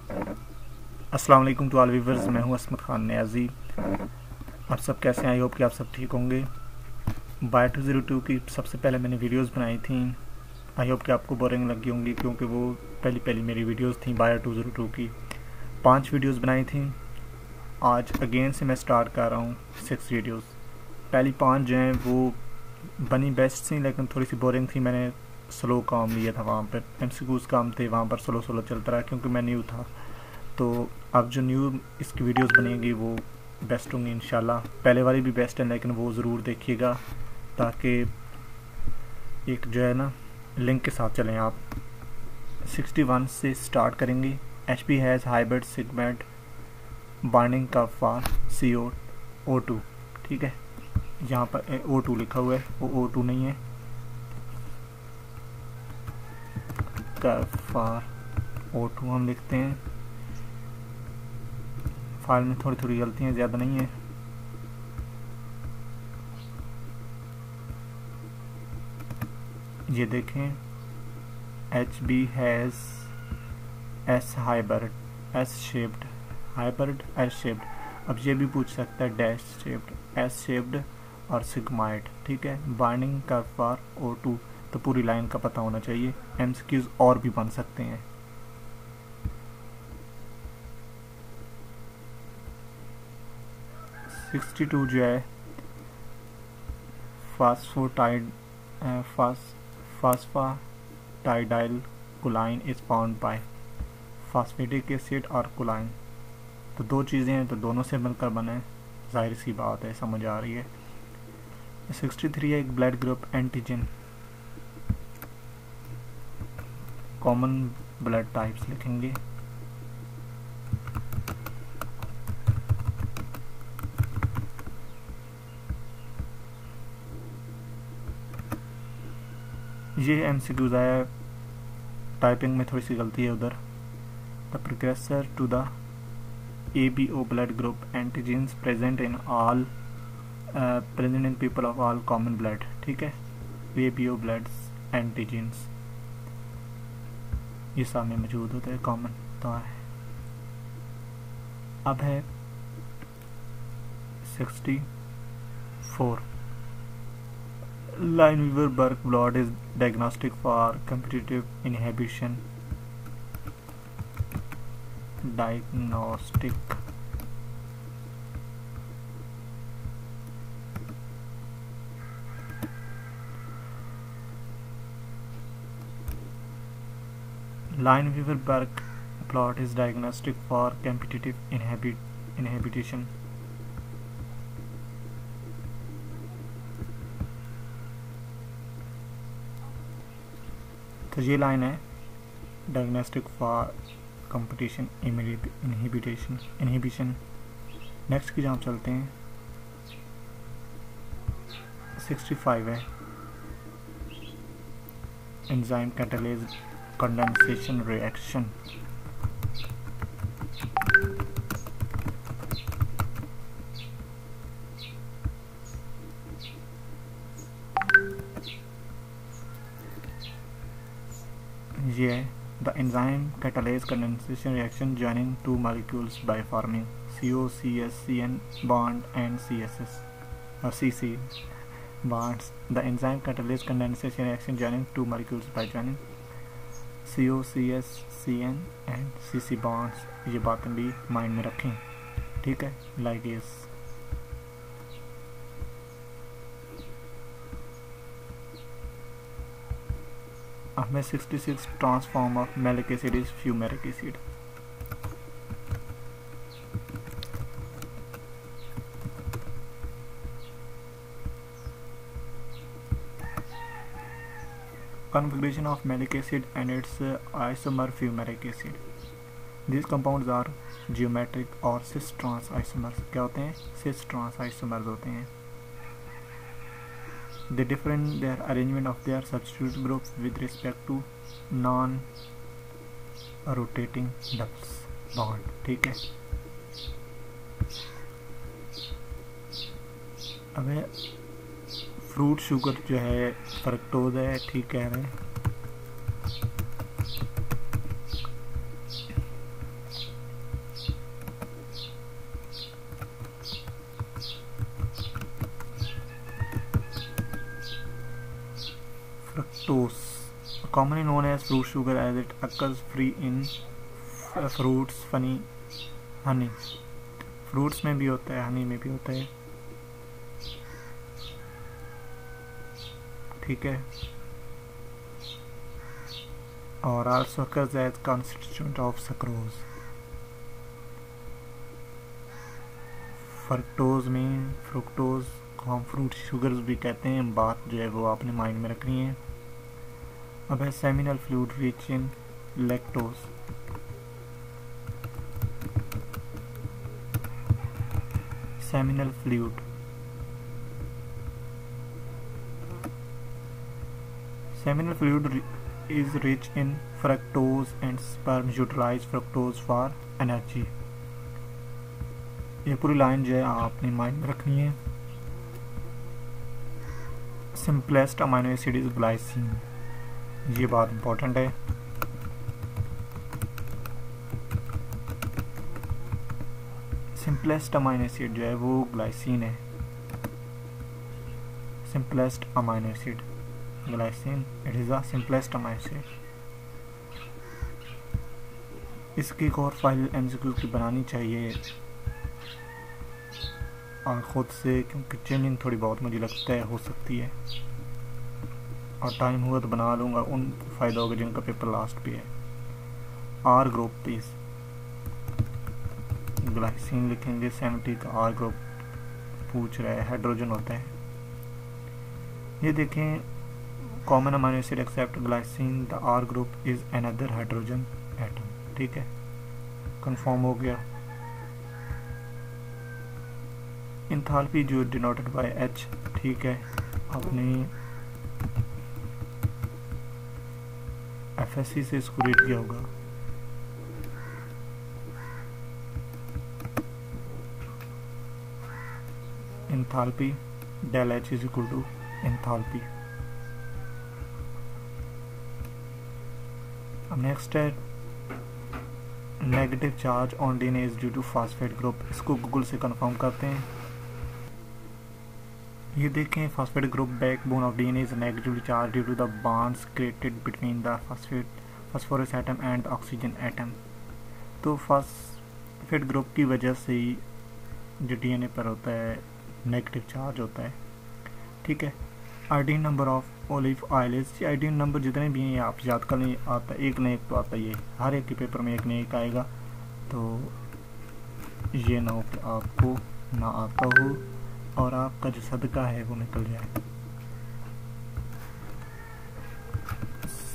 अस्सलाम वालेकुम to all viewers, मैं हूं असमत खान नियाजी। आप सब कैसे हैं? आई होप कि आप सब ठीक होंगे। बायो 202 की सबसे पहले मैंने वीडियोस बनाई थी। आई होप कि आपको बोरिंग लगी होंगी क्योंकि वो पहली मेरी वीडियोस थी बायो 202 की। 5 वीडियोस बनाई थी। आज अगेन से मैं स्टार्ट कर रहा हूँ 6 वीडियोस। पहली 5 जो हैं वो बनी बेस्ट थी लेकिन थोड़ी सी बोरिंग थी। मैंने स्लो काम लिया था, वहाँ पर MCQs काम थे, वहाँ पर स्लो चलता रहा क्योंकि मैं न्यू था। तो अब जो न्यू इसकी वीडियोस बनेंगी वो बेस्ट होंगी इंशाल्लाह। पहले वाली भी बेस्ट है लेकिन वो ज़रूर देखिएगा ताकि एक जो है ना लिंक के साथ चलें आप। 61 से स्टार्ट करेंगे। HP has hybrid segment binding का फॉर CO2। ठीक है, यहाँ पर O2 लिखा हुआ है, वो O2 नहीं है। का फॉर O2 हम लिखते हैं। फाइल में थोड़ी गलतियाँ, ज़्यादा नहीं है। ये देखें, HB has S hybrid S shaped hybrid S shaped. अब ये भी पूछ सकता है डैश शेप्ड S शेप्ड और सिग्माइड। ठीक है, बाइंडिंग का फॉर O2 तो पूरी लाइन का पता होना चाहिए। MCQs और भी बन सकते हैं। टू जो है phosphatidyl choline is found by phosphatidic acid और कोलाइन। तो दो चीज़ें हैं तो दोनों से मिलकर बने, जाहिर सी बात है, समझ आ रही है। 63 है एक blood group antigen. Common blood types लिखेंगे। ये MCQs आया, टाइपिंग में थोड़ी सी गलती है उधर। The precursor to the ABO blood group antigens present in people of all common blood. ठीक है, ABO ब्लड एंटीजेंस ये सामने मौजूद होता है, कॉमन तो है। अब है 64 Lineweaver-Burke blot is diagnostic for competitive inhibition. Diagnostic Lineweaver-Burke plot is diagnostic for competitive inhibition. तो ये लाइन है diagnostic for competition inhibition. Next की जहाँ चलते हैं 65 है एंजाइम कैटालेज कंडेंसेशन रिएक्शन। ये है the enzyme catalase condensation reaction joining two molecules by forming COCS-CN bond and CSS or CC bonds. The enzyme catalyzes condensation reaction joining two molecules by joining COCS-CN and CC bonds. ये बातें भी mind में रखें। ठीक है, ligase. अब में 66 transform of malic acid is fumaric acid. Configuration of malic acid and its isomer fumaric acid. These compounds are geometric और cis trans isomers। क्या होते हैं? cis trans isomers होते हैं। They differ in their arrangement of their substitute groups with respect to non-rotating double bond। ठीक है, अब fruit sugar जो है फ्रक्टोज है। ठीक कह रहे हैं। fructose, commonly known as fruit sugar, as it occurs free in fruits, honey. Fruits में भी होता है, हनी में भी होता है, ठीक है, और also occurs as constituent of sucrose. Fructose को हम फ्रूट शुगर्स भी कहते हैं, बात जो है वो आपने माइंड में रखनी है। अब है seminal fluid rich in lactose. Seminal fluid is rich in fructose and sperm utilize fructose for energy। ये पूरी लाइन जो है आपने माइंड में रखनी है। Simplest amino acid is glycine, ये बात इंपॉर्टेंट है। सिंपलेस्ट अमाइनो एसिड जो है वो ग्लाइसिन है। Simplest amino acid glycine, it is the simplest amino acid. इसकी एक और फाइल एमसीक्यू की बनानी चाहिए और ख़ुद से, क्योंकि चेंजिंग थोड़ी बहुत मुझे लगता है हो सकती है, और टाइम हुआ तो बना लूँगा। उन फ़ायदा होगा जिनका पेपर लास्ट पे है। आर ग्रुप प्लीज़, ग्लाइसिन लिखेंगे 70 का आर ग्रुप पूछ रहा है, हाइड्रोजन होता है। ये देखें, common amino acid except glycine, the R group is another hydrogen atom, ठीक है, कंफर्म हो गया। इंथाल्पी जो डिनोटेड बाय एच, ठीक है, आपने एफएससी से इसको रीड किया होगा। Enthalpy del H is equal to enthalpy. अब नेक्स्ट है negative charge on DNA is due to phosphate group. इसको गूगल से कंफर्म करते हैं। ये देखें, phosphate group backbone of DNA is negatively charged due to the bonds created between the phosphorus atom and oxygen atom. तो phosphate group की वजह से ही जो डीएनए पर होता है नेगेटिव चार्ज होता है, ठीक है। Iodine number of olive oil is, iodine number जितने भी हैं आप याद कर लें, आता एक न एक तो आता ही है, हर एक के पेपर में एक न एक आएगा। तो ये ना हो कि आपको ना आता हो और आपका जो सदका है वो निकल जाए।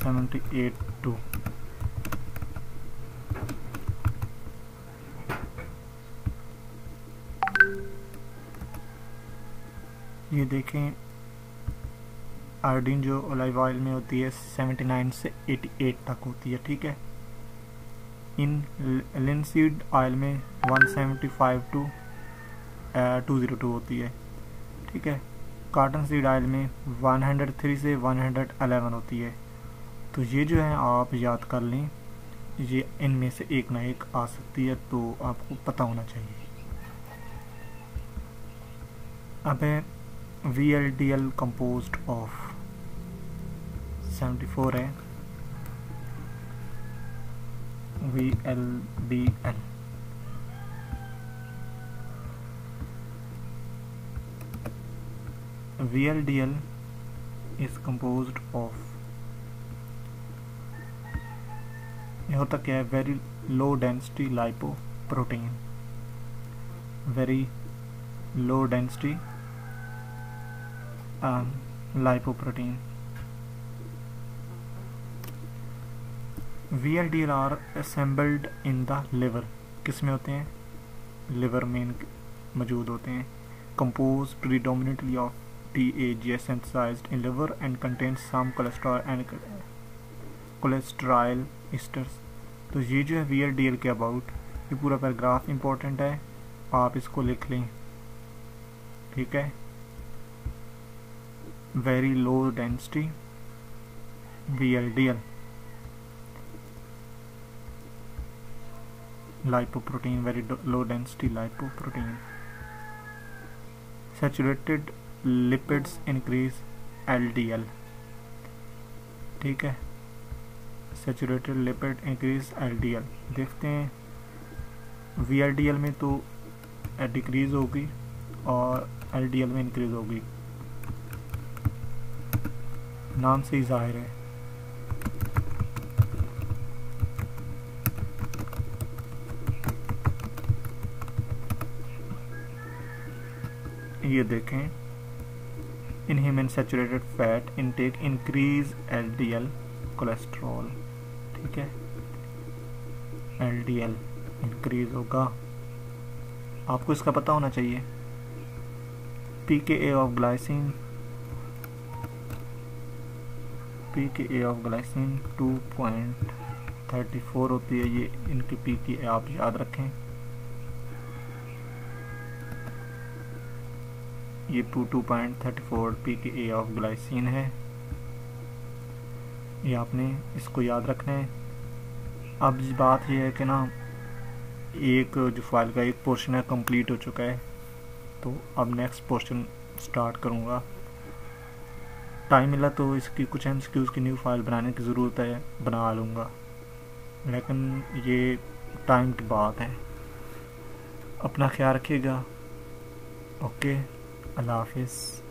78-2 ये देखें, आयोडीन जो ओलिव ऑयल में होती है 79 से 88 तक होती है, ठीक है। इन लिनसीड ऑयल में 175 to 202 होती है, ठीक है। कॉटन सीड ऑयल में 103 से 111 होती है। तो ये जो है आप याद कर लें, ये इनमें से एक ना एक आ सकती है, तो आपको पता होना चाहिए। अब है VLDL कंपोज्ड ऑफ 74 है VLDL। VLDL is composed of, ये होता क्या है, very low density lipoprotein, very low density lipoprotein. VLDL are assembled in the liver, किस में होते हैं, लिवर में मौजूद होते हैं। Compose predominantly of TAGA synthesized in liver and contains some cholesterol and cholesterol esters। तो ये जो है VLDL के अबाउट, ये पूरा पैराग्राफ इंपॉर्टेंट है, आप इसको लिख लें, ठीक है। Very low density VLDL lipoprotein, very low density lipoprotein। Saturated lipids increase LDL, ठीक है। सैचुरेटेड लिपिड इंक्रीज LDL, देखते हैं VLDL में तो डिक्रीज होगी और LDL में इंक्रीज होगी, नाम से ही जाहिर है। ये देखें, in human saturated fat intake increase LDL cholesterol, ठीक है। LDL इंक्रीज होगा, आपको इसका पता होना चाहिए। pKa of glycine, pKa of glycine 2.34 होती है, ये इनकी pKa आप याद रखें। ये 2.34 pKa ऑफ ग्लाइसिन है, ये आपने इसको याद रखना है। अब बात ये है कि ना, एक जो फाइल का एक पोर्शन है कंप्लीट हो चुका है, तो अब नेक्स्ट पोर्शन स्टार्ट करूँगा। टाइम मिला तो इसकी कुछ MCQs की न्यू फाइल बनाने की ज़रूरत है, बना लूँगा, लेकिन ये टाइम की बात है। अपना ख्याल रखिएगा। ओके, अल्लाह हाफिज़।